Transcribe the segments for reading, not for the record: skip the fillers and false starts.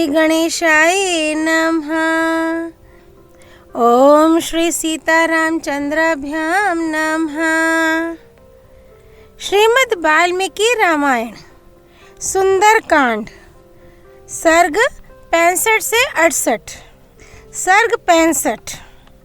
श्री गणेशाय नमः। ओम श्री सीतारामचंद्राभ्याम नमः। श्रीमद् वाल्मीकि रामायण सुंदरकांड सर्ग 65 से 68। सर्ग 65।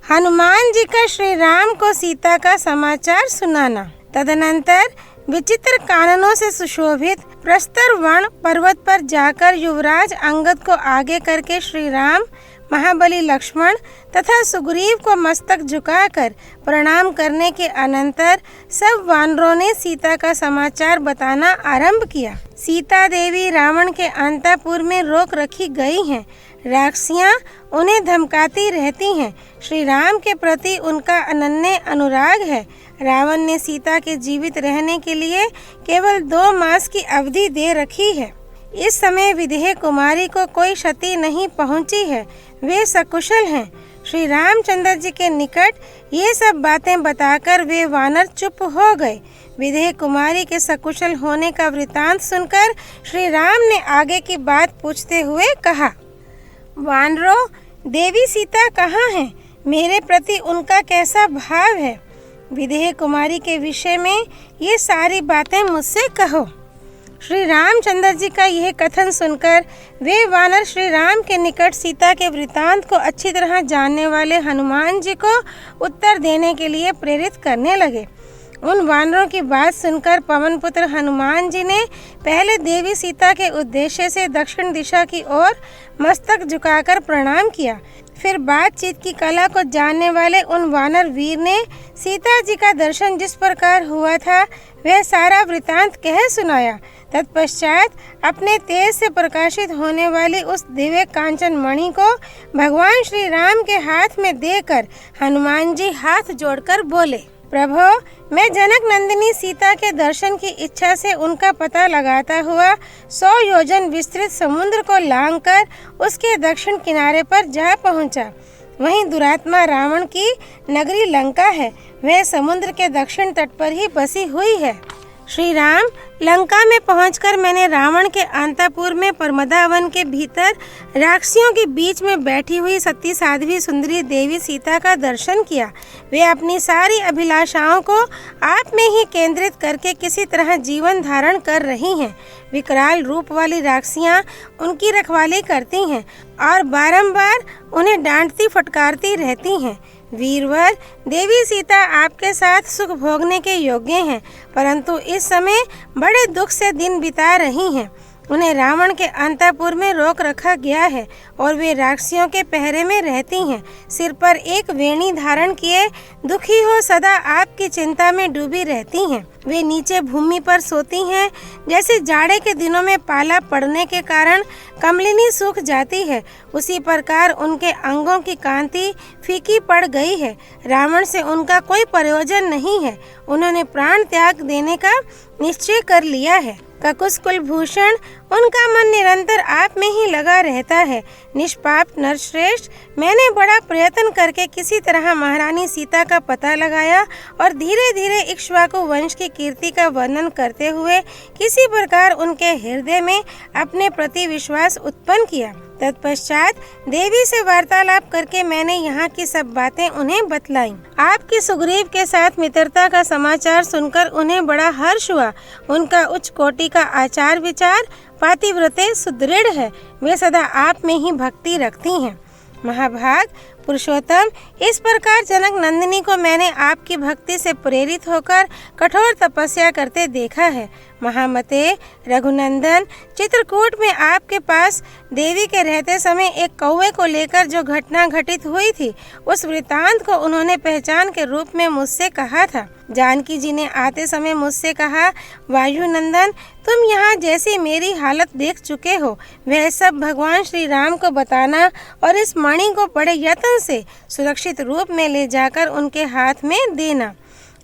हनुमान जी का श्री राम को सीता का समाचार सुनाना। तदनंतर विचित्र काननों से सुशोभित प्रस्तर वन पर्वत पर जाकर युवराज अंगद को आगे करके श्री राम, महाबली लक्ष्मण तथा सुग्रीव को मस्तक झुकाकर प्रणाम करने के अनंतर सब वानरों ने सीता का समाचार बताना आरंभ किया। सीता देवी रावण के अंतःपुर में रोक रखी गई हैं। राक्षसियां उन्हें धमकाती रहती हैं। श्री राम के प्रति उनका अनन्य अनुराग है। रावण ने सीता के जीवित रहने के लिए केवल 2 मास की अवधि दे रखी है। इस समय विदेह कुमारी को कोई क्षति नहीं पहुंची है, वे सकुशल हैं। श्री रामचंद्र जी के निकट ये सब बातें बताकर वे वानर चुप हो गए। विदेह कुमारी के सकुशल होने का वृतांत सुनकर श्री राम ने आगे की बात पूछते हुए कहा, वानरों, देवी सीता कहाँ है? मेरे प्रति उनका कैसा भाव है? विदेह कुमारी के विषय में ये सारी बातें मुझसे कहो। श्री रामचंद्र जी का यह कथन सुनकर वे वानर श्री राम के निकट सीता के वृतांत को अच्छी तरह जानने वाले हनुमान जी को उत्तर देने के लिए प्रेरित करने लगे। उन वानरों की बात सुनकर पवन पुत्र हनुमान जी ने पहले देवी सीता के उद्देश्य से दक्षिण दिशा की ओर मस्तक झुकाकर प्रणाम किया। फिर बातचीत की कला को जानने वाले उन वानर वीर ने सीता जी का दर्शन जिस प्रकार हुआ था वह सारा वृतांत कह सुनाया। तत्पश्चात अपने तेज से प्रकाशित होने वाली उस दिव्य कांचन मणि को भगवान श्री राम के हाथ में देकर हनुमान जी हाथ जोड़कर बोले, प्रभो, मैं जनक नंदिनी सीता के दर्शन की इच्छा से उनका पता लगाता हुआ 100 योजन विस्तृत समुद्र को लांघकर उसके दक्षिण किनारे पर जा पहुंचा। वहीं दुरात्मा रावण की नगरी लंका है, वह समुद्र के दक्षिण तट पर ही बसी हुई है। श्री राम, लंका में पहुंचकर मैंने रावण के अंतःपुर में परमदा वन के भीतर राक्षसियों के बीच में बैठी हुई सती साध्वी सुंदरी देवी सीता का दर्शन किया। वे अपनी सारी अभिलाषाओं को आप में ही केंद्रित करके किसी तरह जीवन धारण कर रही हैं। विकराल रूप वाली राक्षसियां उनकी रखवाली करती हैं और बारंबार उन्हें डांटती फटकारती रहती हैं। वीरवर, देवी सीता आपके साथ सुख भोगने के योग्य हैं, परंतु इस समय बड़े दुख से दिन बिता रही हैं। उन्हें रावण के अंतःपुर में रोक रखा गया है और वे राक्षसियों के पहरे में रहती हैं। सिर पर एक वेणी धारण किए दुखी हो सदा आपकी चिंता में डूबी रहती हैं। वे नीचे भूमि पर सोती हैं। जैसे जाड़े के दिनों में पाला पड़ने के कारण कमलिनी सूख जाती है, उसी प्रकार उनके अंगों की कांति फीकी पड़ गई है। रावण से उनका कोई प्रयोजन नहीं है। उन्होंने प्राण त्याग देने का निश्चय कर लिया है। ककुस कुलभूषण, उनका मन निरंतर आप में ही लगा रहता है। निष्पाप नरश्रेष्ठ, मैंने बड़ा प्रयत्न करके किसी तरह महारानी सीता का पता लगाया और धीरे धीरे इक्ष्वाकु वंश की कीर्ति का वर्णन करते हुए किसी प्रकार उनके हृदय में अपने प्रति विश्वास उत्पन्न किया। तत्पश्चात देवी से वार्तालाप करके मैंने यहाँ की सब बातें उन्हें बतलाई। आपकी सुग्रीव के साथ मित्रता का समाचार सुनकर उन्हें बड़ा हर्ष हुआ। उनका उच्च कोटि का आचार विचार पातिव्रते सुदृढ़ है। वे सदा आप में ही भक्ति रखती हैं। महाभाग पुरुषोत्तम, इस प्रकार जनक नंदिनी को मैंने आपकी भक्ति से प्रेरित होकर कठोर तपस्या करते देखा है। महामते रघुनंदन, चित्रकूट में आपके पास देवी के रहते समय एक कौवे को लेकर जो घटना घटित हुई थी, उस वृतांत को उन्होंने पहचान के रूप में मुझसे कहा था। जानकी जी ने आते समय मुझसे कहा, वायुनंदन, तुम यहाँ जैसी मेरी हालत देख चुके हो वह सब भगवान श्री राम को बताना और इस मणि को बड़े यत्न से सुरक्षित रूप में ले जाकर उनके हाथ में देना।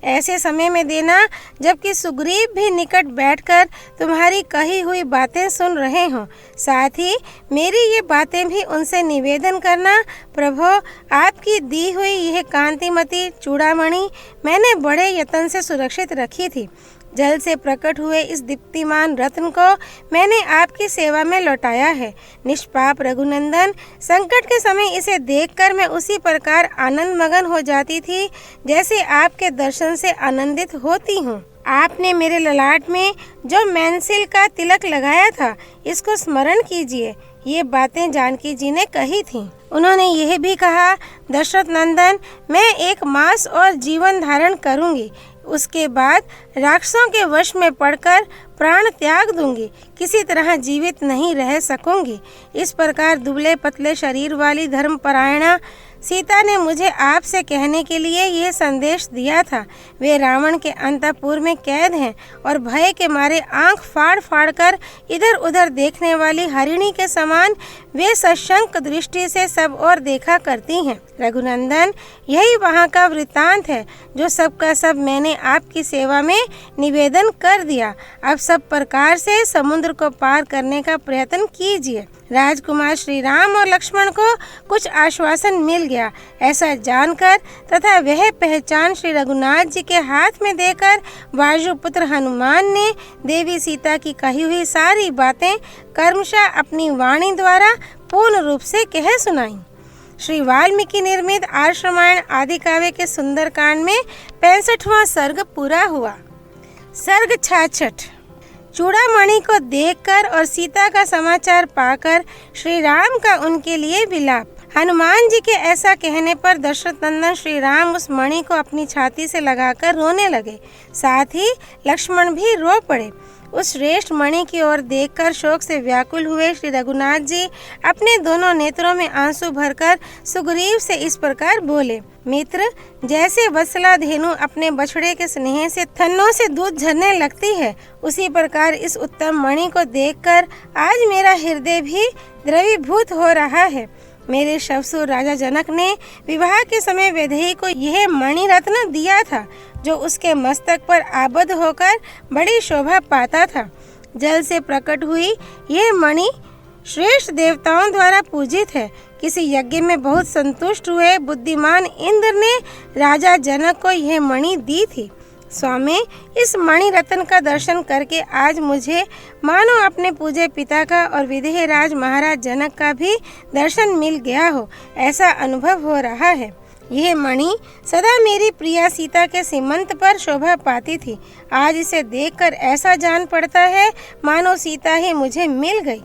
ऐसे समय में देना जबकि सुग्रीव भी निकट बैठकर तुम्हारी कही हुई बातें सुन रहे हों। साथ ही मेरी ये बातें भी उनसे निवेदन करना। प्रभो, आपकी दी हुई यह कांतिमती चूड़ामणि मैंने बड़े यत्न से सुरक्षित रखी थी। जल से प्रकट हुए इस दीप्तिमान रत्न को मैंने आपकी सेवा में लौटाया है। निष्पाप रघुनंदन, संकट के समय इसे देखकर मैं उसी प्रकार आनंद मगन हो जाती थी जैसे आपके दर्शन से आनंदित होती हूँ। आपने मेरे ललाट में जो मैंसिल का तिलक लगाया था, इसको स्मरण कीजिए। ये बातें जानकी जी ने कही थीं। उन्होंने यह भी कहा, दशरथ नंदन, मैं 1 मास और जीवन धारण करूंगी, उसके बाद राक्षसों के वश में पड़कर प्राण त्याग दूंगी, किसी तरह जीवित नहीं रह सकूंगी। इस प्रकार दुबले पतले शरीर वाली धर्मपरायणा सीता ने मुझे आपसे कहने के लिए यह संदेश दिया था। वे रावण के अंतःपुर में कैद हैं और भय के मारे आंख फाड़ फाड़ कर इधर उधर देखने वाली हरिणी के समान वे सशंक दृष्टि से सब ओर देखा करती हैं। रघुनंदन, यही वहाँ का वृत्तांत है जो सब का सब मैंने आपकी सेवा में निवेदन कर दिया। अब सब प्रकार से समुद्र को पार करने का प्रयत्न कीजिए। राजकुमार श्री राम और लक्ष्मण को कुछ आश्वासन मिल गया, ऐसा जानकर तथा वह पहचान श्री रघुनाथ जी के हाथ में देकर वायुपुत्र हनुमान ने देवी सीता की कही हुई सारी बातें कर्मशः अपनी वाणी द्वारा पूर्ण रूप से कह सुनाई। श्री वाल्मीकि निर्मित आर्ष रामायण आदि काव्य के सुंदरकांड में 65वां सर्ग पूरा हुआ। सर्ग 66। चूड़ामणि को देखकर और सीता का समाचार पाकर श्री राम का उनके लिए विलाप। हनुमान जी के ऐसा कहने पर दशरथ नंदन श्री राम उस मणि को अपनी छाती से लगाकर रोने लगे। साथ ही लक्ष्मण भी रो पड़े। उस श्रेष्ठ मणि की ओर देखकर शोक से व्याकुल हुए श्री रघुनाथ जी अपने दोनों नेत्रों में आंसू भरकर सुग्रीव से इस प्रकार बोले, मित्र, जैसे वत्सला धेनु अपने बछड़े के स्नेह से थनों से दूध झरने लगती है, उसी प्रकार इस उत्तम मणि को देखकर आज मेरा हृदय भी द्रवीभूत हो रहा है। मेरे ससुर राजा जनक ने विवाह के समय वैदेही को यह मणि रत्न दिया था, जो उसके मस्तक पर आबद्ध होकर बड़ी शोभा पाता था। जल से प्रकट हुई यह मणि श्रेष्ठ देवताओं द्वारा पूजित है। किसी यज्ञ में बहुत संतुष्ट हुए बुद्धिमान इंद्र ने राजा जनक को यह मणि दी थी। स्वामी, इस मणि रत्न का दर्शन करके आज मुझे मानो अपने पूज्य पिता का और विदेह राज महाराज जनक का भी दर्शन मिल गया हो, ऐसा अनुभव हो रहा है। यह मणि सदा मेरी प्रिया सीता के सीमंत पर शोभा पाती थी। आज इसे देखकर ऐसा जान पड़ता है मानो सीता ही मुझे मिल गई।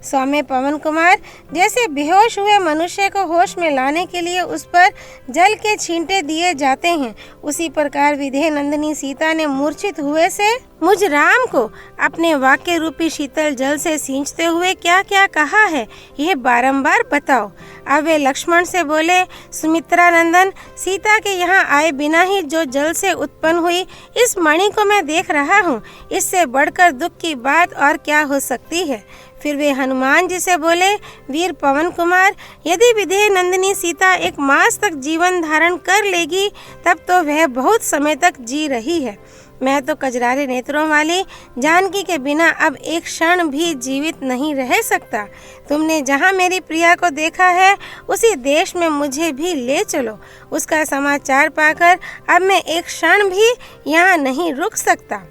स्वामी पवन कुमार, जैसे बेहोश हुए मनुष्य को होश में लाने के लिए उस पर जल के छींटे दिए जाते हैं, उसी प्रकार विदेह नंदिनी सीता ने मूर्छित हुए से मुझ राम को अपने वाक्य रूपी शीतल जल से सींचते हुए क्या क्या कहा है, यह बारंबार बताओ। अब वे लक्ष्मण से बोले, सुमित्रा नंदन, सीता के यहाँ आए बिना ही जो जल से उत्पन्न हुई इस मणि को मैं देख रहा हूँ, इससे बढ़कर दुख की बात और क्या हो सकती है। फिर वे हनुमान जी से बोले, वीर पवन कुमार, यदि विदेह नंदिनी सीता 1 मास तक जीवन धारण कर लेगी तब तो वह बहुत समय तक जी रही है। मैं तो कजरारे नेत्रों वाली जानकी के बिना अब एक क्षण भी जीवित नहीं रह सकता। तुमने जहाँ मेरी प्रिया को देखा है उसी देश में मुझे भी ले चलो। उसका समाचार पाकर अब मैं एक क्षण भी यहाँ नहीं रुक सकता।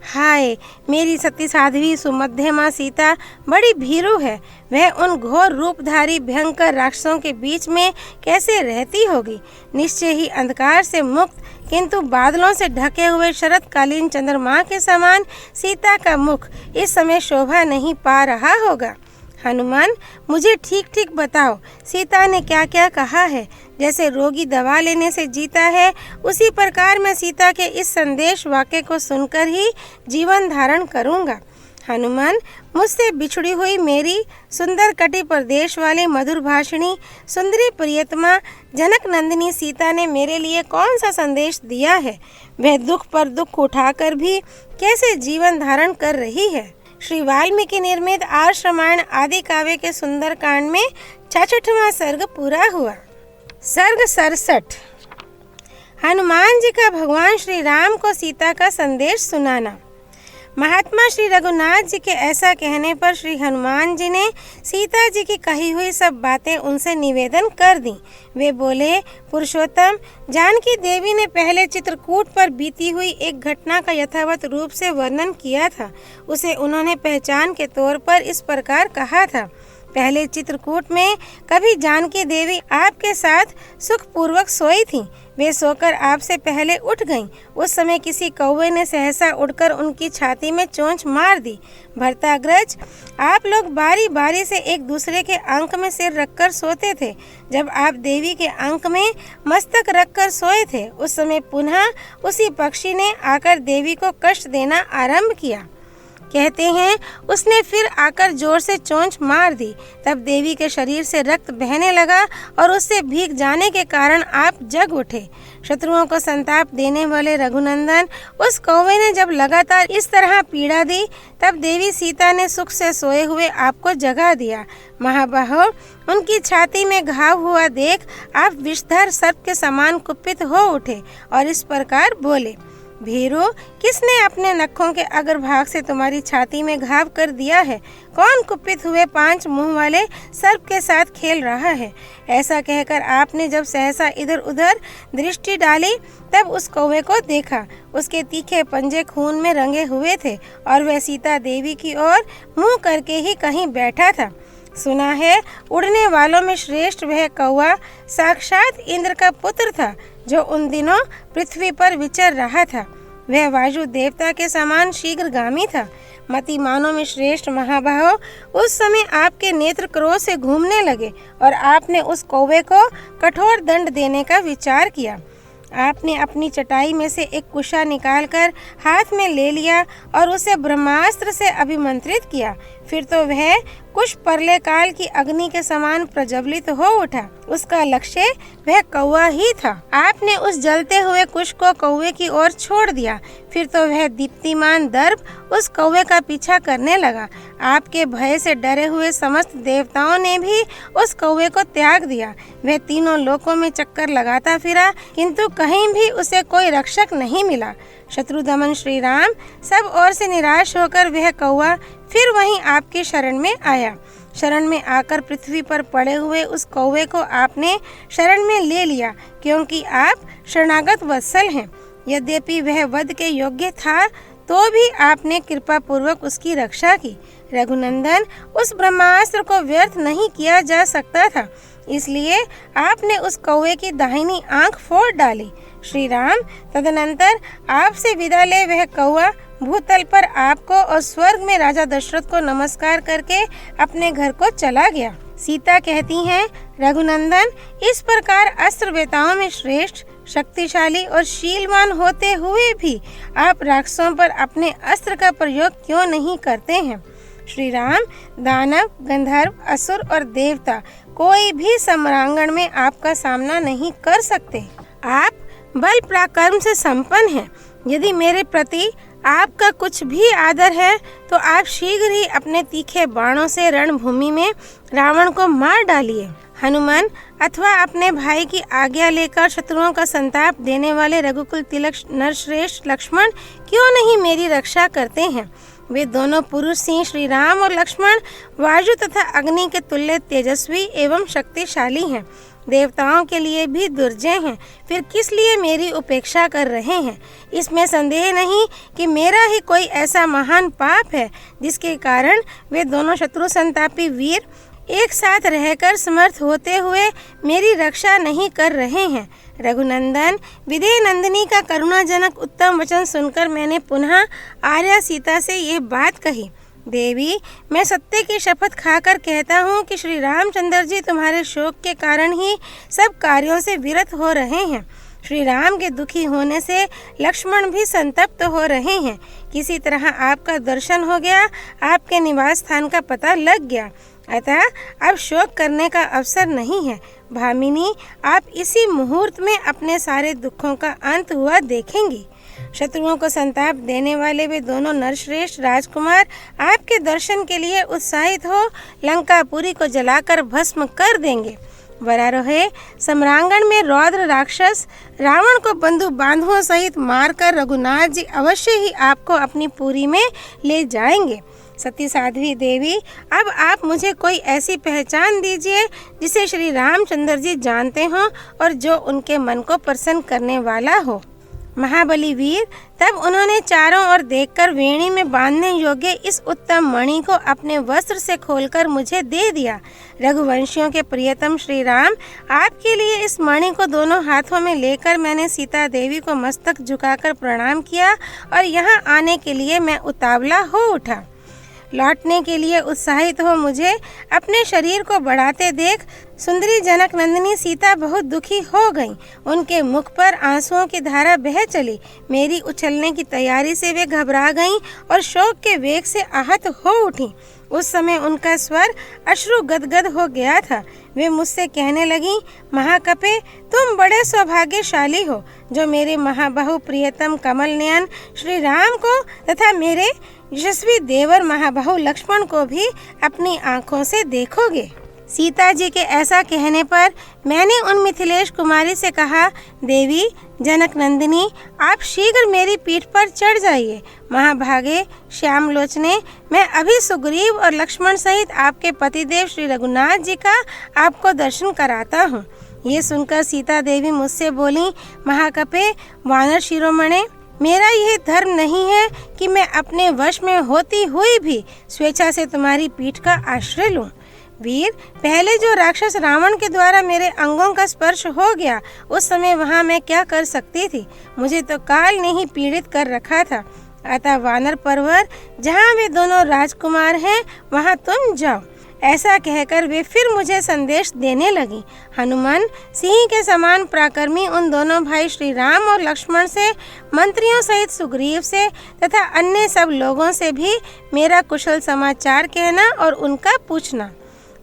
हाय, मेरी सती साध्वी सुमध्यमा सीता बड़ी भीरू है। वह उन घोर रूपधारी भयंकर राक्षसों के बीच में कैसे रहती होगी। निश्चय ही अंधकार से मुक्त किंतु बादलों से ढके हुए शरतकालीन चंद्रमा के समान सीता का मुख इस समय शोभा नहीं पा रहा होगा। हनुमान, मुझे ठीक ठीक बताओ, सीता ने क्या क्या कहा है। जैसे रोगी दवा लेने से जीता है, उसी प्रकार मैं सीता के इस संदेश वाक्य को सुनकर ही जीवन धारण करूँगा। हनुमान, मुझसे बिछड़ी हुई मेरी सुंदर कटी प्रदेश वाली मधुर भाषिणी सुंदरी प्रियतमा जनक नंदिनी सीता ने मेरे लिए कौन सा संदेश दिया है। वह दुख पर दुख उठाकर भी कैसे जीवन धारण कर रही है। श्री वाल्मीकि निर्मित आर्ष रामायण आदि काव्य के सुंदर कांड में 66वां सर्ग पूरा हुआ। सर्ग 67। हनुमान जी का भगवान श्री राम को सीता का संदेश सुनाना। महात्मा श्री रघुनाथ जी के ऐसा कहने पर श्री हनुमान जी ने सीता जी की कही हुई सब बातें उनसे निवेदन कर दी। वे बोले, पुरुषोत्तम, जानकी देवी ने पहले चित्रकूट पर बीती हुई एक घटना का यथावत रूप से वर्णन किया था। उसे उन्होंने पहचान के तौर पर इस प्रकार कहा था। पहले चित्रकूट में कभी जानकी देवी आपके साथ सुखपूर्वक सोई थी। वे सोकर आपसे पहले उठ गईं। उस समय किसी कौवे ने सहसा उड़कर उनकी छाती में चोंच मार दी। भर्ताग्रज, आप लोग बारी बारी से एक दूसरे के अंक में सिर रखकर सोते थे। जब आप देवी के अंक में मस्तक रखकर सोए थे, उस समय पुनः उसी पक्षी ने आकर देवी को कष्ट देना आरंभ किया। कहते हैं उसने फिर आकर जोर से चोंच मार दी। तब देवी के शरीर से रक्त बहने लगा और उससे भीग जाने के कारण आप जग उठे। शत्रुओं को संताप देने वाले रघुनंदन, उस कौवे ने जब लगातार इस तरह पीड़ा दी, तब देवी सीता ने सुख से सोए हुए आपको जगा दिया। महाबाहो, उनकी छाती में घाव हुआ देख आप विषधर सर्प के समान कुपित हो उठे और इस प्रकार बोले, भीरू, किसने अपने नखों के अग्रभाग से तुम्हारी छाती में घाव कर दिया है? कौन कुपित हुए 5 मुंह वाले सर्प के साथ खेल रहा है? ऐसा कहकर आपने जब सहसा इधर उधर दृष्टि डाली, तब उस कौवे को देखा। उसके तीखे पंजे खून में रंगे हुए थे और वह सीता देवी की ओर मुंह करके ही कहीं बैठा था। सुना है उड़ने वालों में श्रेष्ठ वह कौवा साक्षात इंद्र का पुत्र था, जो उन दिनों पृथ्वी पर विचर रहा था। वह वायु देवता के समान शीघ्रगामी था। मतिमानों में श्रेष्ठ महाबाहो, उस समय आपके नेत्र क्रोध से घूमने लगे और आपने उस कौवे को कठोर दंड देने का विचार किया। आपने अपनी चटाई में से एक कुशा निकालकर हाथ में ले लिया और उसे ब्रह्मास्त्र से अभिमंत्रित किया। फिर तो वह कुश परले काल की अग्नि के समान प्रज्वलित हो उठा। उसका लक्ष्य वह कौवा ही था। आपने उस जलते हुए कुश को कौवे की ओर छोड़ दिया। फिर तो वह दीप्तिमान दर्प उस कौवे का पीछा करने लगा। आपके भय से डरे हुए समस्त देवताओं ने भी उस कौवे को त्याग दिया। वह तीनों लोकों में चक्कर लगाता फिरा, किंतु कहीं भी उसे कोई रक्षक नहीं मिला। शत्रुदमन श्री राम सब ओर से निराश होकर वह कौवा फिर वहीं आपकी शरण में आया। शरण में आकर पृथ्वी पर पड़े हुए उस कौवे को आपने शरण में ले लिया, क्योंकि आप शरणागत वत्सल हैं। यद्यपि वह वध के योग्य था, तो भी आपने कृपा पूर्वक उसकी रक्षा की। रघुनंदन, उस ब्रह्मास्त्र को व्यर्थ नहीं किया जा सकता था, इसलिए आपने उस कौवे की दाहिनी आंख फोड़ डाली। श्री राम, तदनंतर आपसे विदा ले वह कौवा भूतल पर आपको और स्वर्ग में राजा दशरथ को नमस्कार करके अपने घर को चला गया। सीता कहती हैं, रघुनंदन, इस प्रकार अस्त्र वेताओं में श्रेष्ठ, शक्तिशाली और शीलवान होते हुए भी आप राक्षसों पर अपने अस्त्र का प्रयोग क्यों नहीं करते हैं? श्री राम, दानव, गंधर्व, असुर और देवता कोई भी सम्रांगण में आपका सामना नहीं कर सकते। आप बल पराक्रम से संपन्न हैं। यदि मेरे प्रति आपका कुछ भी आदर है, तो आप शीघ्र ही अपने तीखे बाणों से रणभूमि में रावण को मार डालिए। हनुमान अथवा अपने भाई की आज्ञा लेकर शत्रुओं का संताप देने वाले रघुकुल तिलक नरश्रेष्ठ लक्ष्मण क्यों नहीं मेरी रक्षा करते हैं? वे दोनों पुरुष सिंह श्री राम और लक्ष्मण वायु तथा अग्नि के तुल्य तेजस्वी एवं शक्तिशाली हैं। देवताओं के लिए भी दुर्जय हैं, फिर किस लिए मेरी उपेक्षा कर रहे हैं? इसमें संदेह नहीं कि मेरा ही कोई ऐसा महान पाप है जिसके कारण वे दोनों शत्रु संतापी वीर एक साथ रहकर समर्थ होते हुए मेरी रक्षा नहीं कर रहे हैं। रघुनंदन, विदेह नंदिनी का करुणाजनक उत्तम वचन सुनकर मैंने पुनः आर्या सीता से ये बात कही। देवी, मैं सत्य की शपथ खाकर कहता हूँ कि श्री रामचंद्र जी तुम्हारे शोक के कारण ही सब कार्यों से विरत हो रहे हैं। श्री राम के दुखी होने से लक्ष्मण भी संतप्त हो रहे हैं। किसी तरह आपका दर्शन हो गया, आपके निवास स्थान का पता लग गया, अतः अब शोक करने का अवसर नहीं है। भामिनी, आप इसी मुहूर्त में अपने सारे दुखों का अंत हुआ देखेंगी। शत्रुओं को संताप देने वाले वे दोनों नरश्रेष्ठ राजकुमार आपके दर्शन के लिए उत्साहित हो लंकापुरी को जलाकर भस्म कर देंगे। वरारोहे सम्रांगण में रौद्र राक्षस रावण को बंधु बांधवों सहित मारकर रघुनाथ जी अवश्य ही आपको अपनी पुरी में ले जाएंगे। सती साध्वी देवी, अब आप मुझे कोई ऐसी पहचान दीजिए जिसे श्री रामचंद्र जी जानते हों और जो उनके मन को प्रसन्न करने वाला हो। महाबली वीर तब उन्होंने चारों ओर देखकर वेणी में बांधने योग्य इस उत्तम मणि को अपने वस्त्र से खोलकर मुझे दे दिया। रघुवंशियों के प्रियतम श्री राम, आपके लिए इस मणि को दोनों हाथों में लेकर मैंने सीता देवी को मस्तक झुकाकर प्रणाम किया और यहाँ आने के लिए मैं उतावला हो उठा। लौटने के लिए उत्साहित हो मुझे अपने शरीर को बढ़ाते देख सुंदरी जनक नंदिनी सीता बहुत दुखी हो गईं। उनके मुख पर आंसुओं की धारा बह चली। मेरी उछलने की तैयारी से वे घबरा गईं और शोक के वेग से आहत हो उठी। उस समय उनका स्वर अश्रु गदगद हो गया था। वे मुझसे कहने लगीं, महाकपे, तुम बड़े सौभाग्यशाली हो जो मेरे महाबाहु प्रियतम कमल नयन श्री राम को तथा मेरे यशस्वी देवर महाबाहु लक्ष्मण को भी अपनी आंखों से देखोगे। सीता जी के ऐसा कहने पर मैंने उन मिथिलेश कुमारी से कहा, देवी जनक नंदिनी, आप शीघ्र मेरी पीठ पर चढ़ जाइए। महाभागे श्यामलोचने, मैं अभी सुग्रीव और लक्ष्मण सहित आपके पतिदेव श्री रघुनाथ जी का आपको दर्शन कराता हूँ। ये सुनकर सीता देवी मुझसे बोली, महाकपे वानर शिरोमणे, मेरा यह धर्म नहीं है कि मैं अपने वश में होती हुई भी स्वेच्छा से तुम्हारी पीठ का आश्रय लूं। वीर, पहले जो राक्षस रावण के द्वारा मेरे अंगों का स्पर्श हो गया, उस समय वहाँ मैं क्या कर सकती थी? मुझे तो काल ने ही पीड़ित कर रखा था। अतः वानर परवर, जहाँ वे दोनों राजकुमार हैं वहाँ तुम जाओ। ऐसा कहकर वे फिर मुझे संदेश देने लगी। हनुमान सिंह के समान पराक्रमी उन दोनों भाई श्री राम और लक्ष्मण से, मंत्रियों सहित सुग्रीव से तथा अन्य सब लोगों से भी मेरा कुशल समाचार कहना और उनका पूछना।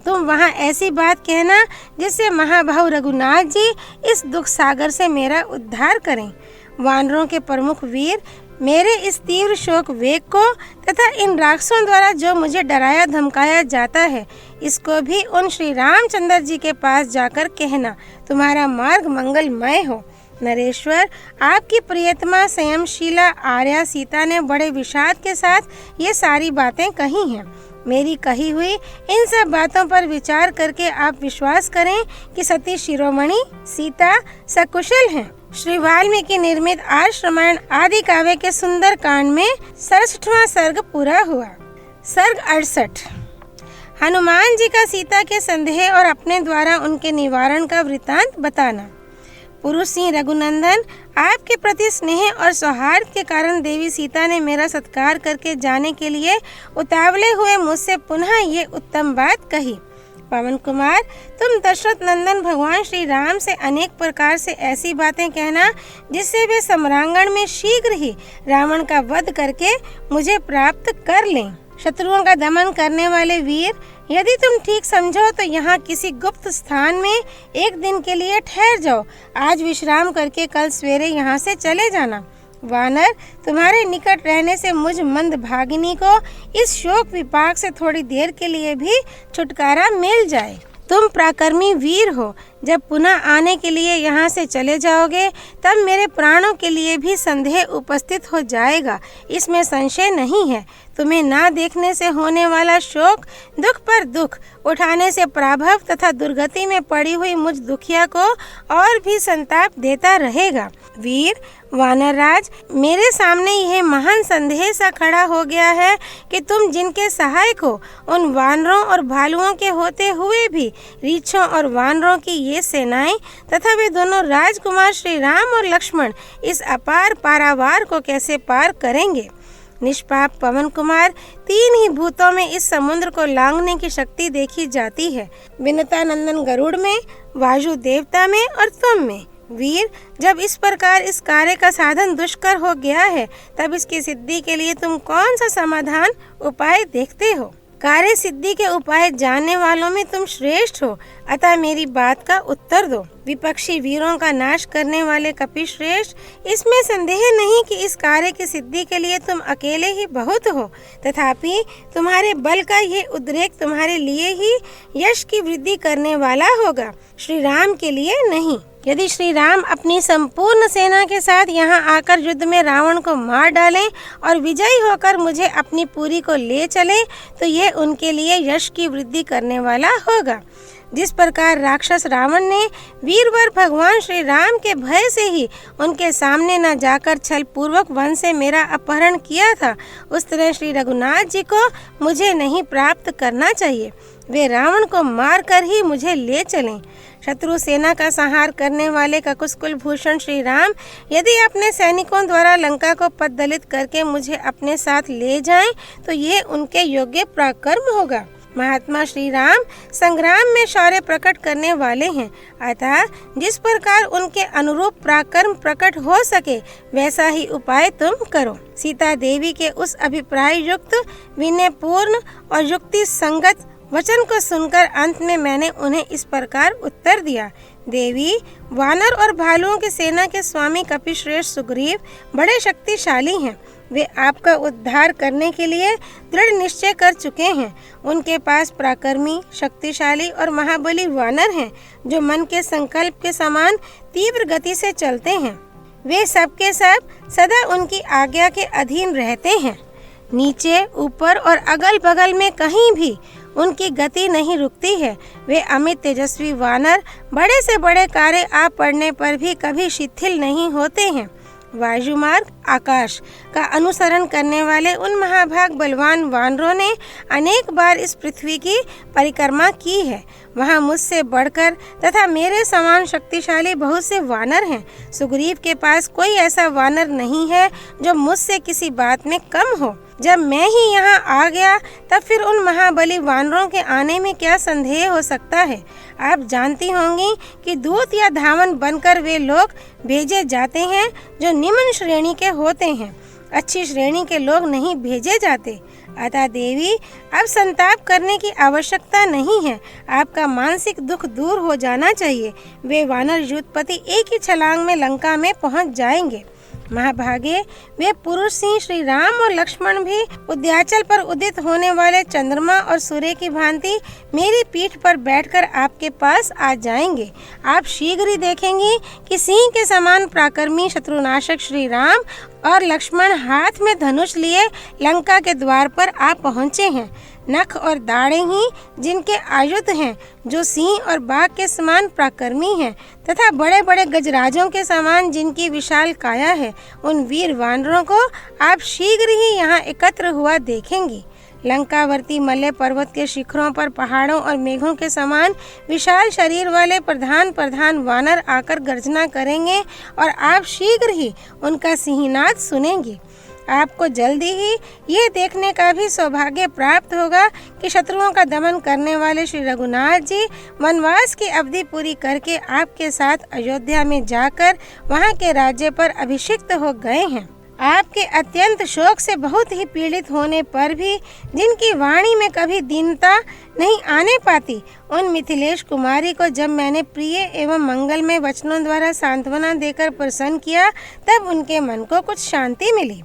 तुम वहाँ ऐसी बात कहना जिससे महाबाहु रघुनाथ जी इस दुख सागर से मेरा उद्धार करें। वानरों के प्रमुख वीर, मेरे इस तीव्र शोक वेग को तथा इन राक्षसों द्वारा जो मुझे डराया धमकाया जाता है, इसको भी उन श्री रामचंद्र जी के पास जाकर कहना। तुम्हारा मार्ग मंगलमय हो। नरेश्वर, आपकी प्रियतमा संयमशीला आर्या सीता ने बड़े विषाद के साथ ये सारी बातें कही हैं। मेरी कही हुई इन सब बातों पर विचार करके आप विश्वास करें कि सती शिरोमणि सीता सकुशल हैं। श्री वाल्मीकि निर्मित आर्ष रामायण आदि काव्य के सुंदर कांड में 67वां सर्ग पूरा हुआ। सर्ग 68। हनुमान जी का सीता के संदेह और अपने द्वारा उनके निवारण का वृतांत बताना। पुरुष सिंह रघुनंदन, आपके प्रति स्नेह और सौहार्द के कारण देवी सीता ने मेरा सत्कार करके जाने के लिए उतावले हुए मुझसे पुनः ये उत्तम बात कही। पवन कुमार, तुम दशरथ नंदन भगवान श्री राम से अनेक प्रकार से ऐसी बातें कहना जिससे वे सम्रांगण में शीघ्र ही रावण का वध करके मुझे प्राप्त कर लें। शत्रुओं का दमन करने वाले वीर, यदि तुम ठीक समझो तो यहाँ किसी गुप्त स्थान में एक दिन के लिए ठहर जाओ। आज विश्राम करके कल सवेरे यहाँ से चले जाना। वानर, तुम्हारे निकट रहने से मुझ मंद भागिनी को इस शोक विपाक से थोड़ी देर के लिए भी छुटकारा मिल जाए। तुम पराक्रमी वीर हो। जब पुनः आने के लिए यहाँ से चले जाओगे तब मेरे प्राणों के लिए भी संदेह उपस्थित हो जाएगा, इसमें संशय नहीं है। तुम्हें ना देखने से होने वाला शोक दुख पर दुख उठाने से पराभव तथा दुर्गति में पड़ी हुई मुझ दुखिया को और भी संताप देता रहेगा। वीर वानरराज, मेरे सामने यह महान संदेह सा खड़ा हो गया है कि तुम जिनके सहायक हो, उन वानरों और भालुओं के होते हुए भी रीछों और वानरों की ये सेनाएं तथा वे दोनों राजकुमार श्री राम और लक्ष्मण इस अपार पारावार को कैसे पार करेंगे। निष्पाप पवन कुमार, तीन ही भूतों में इस समुद्र को लांघने की शक्ति देखी जाती है, विनता नंदन गरुड़ में, वायु देवता में और तुम में। वीर, जब इस प्रकार इस कार्य का साधन दुष्कर हो गया है तब इसकी सिद्धि के लिए तुम कौन सा समाधान उपाय देखते हो? कार्य सिद्धि के उपाय जानने वालों में तुम श्रेष्ठ हो, अतः मेरी बात का उत्तर दो। विपक्षी वीरों का नाश करने वाले कपिश्रेष्ठ, इसमें संदेह नहीं कि इस कार्य की सिद्धि के लिए तुम अकेले ही बहुत हो, तथापि तुम्हारे बल का ये उद्रेक तुम्हारे लिए ही यश की वृद्धि करने वाला होगा, श्री राम के लिए नहीं। यदि श्री राम अपनी संपूर्ण सेना के साथ यहाँ आकर युद्ध में रावण को मार डालें और विजयी होकर मुझे अपनी पुरी को ले चलें, तो ये उनके लिए यश की वृद्धि करने वाला होगा। जिस प्रकार राक्षस रावण ने वीरवर भगवान श्री राम के भय से ही उनके सामने न जाकर छल पूर्वक वन से मेरा अपहरण किया था, उस तरह श्री रघुनाथ जी को मुझे नहीं प्राप्त करना चाहिए। वे रावण को मार कर ही मुझे ले चलें। शत्रु सेना का संहार करने वाले ककुसकुल भूषण श्री राम यदि अपने सैनिकों द्वारा लंका को पददलित करके मुझे अपने साथ ले जाएं, तो ये उनके योग्य पराक्रम होगा। महात्मा श्री राम संग्राम में शौर्य प्रकट करने वाले हैं, अतः जिस प्रकार उनके अनुरूप पराक्रम प्रकट हो सके वैसा ही उपाय तुम करो। सीता देवी के उस अभिप्राय युक्त, विनयपूर्ण और युक्ति संगत वचन को सुनकर अंत में मैंने उन्हें इस प्रकार उत्तर दिया। देवी, वानर और भालुओं की सेना के स्वामी कपिश्रेष्ठ सुग्रीव बड़े शक्तिशाली हैं। वे आपका उद्धार करने के लिए दृढ़ निश्चय कर चुके हैं। उनके पास पराक्रमी, शक्तिशाली और महाबली वानर हैं, जो मन के संकल्प के समान तीव्र गति से चलते हैं। वे सबके सब सदा उनकी आज्ञा के अधीन रहते हैं। नीचे, ऊपर और अगल बगल में कहीं भी उनकी गति नहीं रुकती है। वे अमित तेजस्वी वानर बड़े से बड़े कार्य आ पड़ने पर भी कभी शिथिल नहीं होते हैं। वायुमार्ग, आकाश का अनुसरण करने वाले उन महाभाग बलवान वानरों ने अनेक बार इस पृथ्वी की परिक्रमा की है। वहाँ मुझसे बढ़कर तथा मेरे समान शक्तिशाली बहुत से वानर हैं। सुग्रीव के पास कोई ऐसा वानर नहीं है जो मुझसे किसी बात में कम हो। जब मैं ही यहाँ आ गया, तब फिर उन महाबली वानरों के आने में क्या संदेह हो सकता है। आप जानती होंगी कि दूत या धावन बनकर वे लोग भेजे जाते हैं जो निम्न श्रेणी के होते हैं, अच्छी श्रेणी के लोग नहीं भेजे जाते। अतः देवी, अब संताप करने की आवश्यकता नहीं है। आपका मानसिक दुख दूर हो जाना चाहिए। वे वानर युद्धपति एक ही छलांग में लंका में पहुंच जाएंगे। महाभागे, वे पुरुष सिंह श्री राम और लक्ष्मण भी उद्याचल पर उदित होने वाले चंद्रमा और सूर्य की भांति मेरी पीठ पर बैठकर आपके पास आ जाएंगे। आप शीघ्र ही देखेंगी कि सिंह के समान पराक्रमी शत्रुनाशक श्री राम और लक्ष्मण हाथ में धनुष लिए लंका के द्वार पर आ पहुँचे हैं। नख और दाढ़ें ही जिनके आयुध हैं, जो सिंह और बाघ के समान पराक्रमी हैं, तथा बड़े बड़े गजराजों के समान जिनकी विशाल काया है, उन वीर वानरों को आप शीघ्र ही यहाँ एकत्र हुआ देखेंगी। लंकावर्ती मल्य पर्वत के शिखरों पर पहाड़ों और मेघों के समान विशाल शरीर वाले प्रधान वानर आकर गर्जना करेंगे और आप शीघ्र ही उनका सिंहनाद सुनेंगी। आपको जल्दी ही ये देखने का भी सौभाग्य प्राप्त होगा कि शत्रुओं का दमन करने वाले श्री रघुनाथ जी वनवास की अवधि पूरी करके आपके साथ अयोध्या में जाकर वहाँ के राज्य पर अभिषिक्त हो गए हैं। आपके अत्यंत शोक से बहुत ही पीड़ित होने पर भी जिनकी वाणी में कभी दीनता नहीं आने पाती, उन मिथिलेश कुमारी को जब मैंने प्रिय एवं मंगलमय वचनों द्वारा सांत्वना देकर प्रसन्न किया, तब उनके मन को कुछ शांति मिली।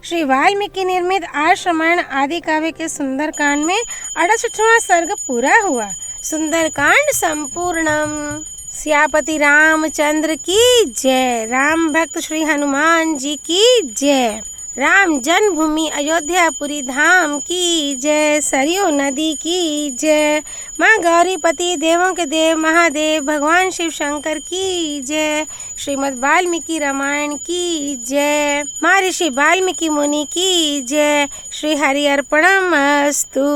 श्री वाल्मीकि निर्मित आर्ष रामायण आदि काव्य के सुंदरकांड में 68वां सर्ग पूरा हुआ। सुंदरकांड संपूर्णम। सियापति रामचंद्र की जय। राम भक्त श्री हनुमान जी की जय। राम जन्मभूमि अयोध्यापुरी धाम की जय। सरयू नदी की जय। माँ गौरीपति देवों के देव महादेव भगवान शिव शंकर की जय। श्रीमद् वाल्मीकि रामायण की जय। महर्षि वाल्मीकि मुनि की जय। श्री हरि अर्पणमस्तु।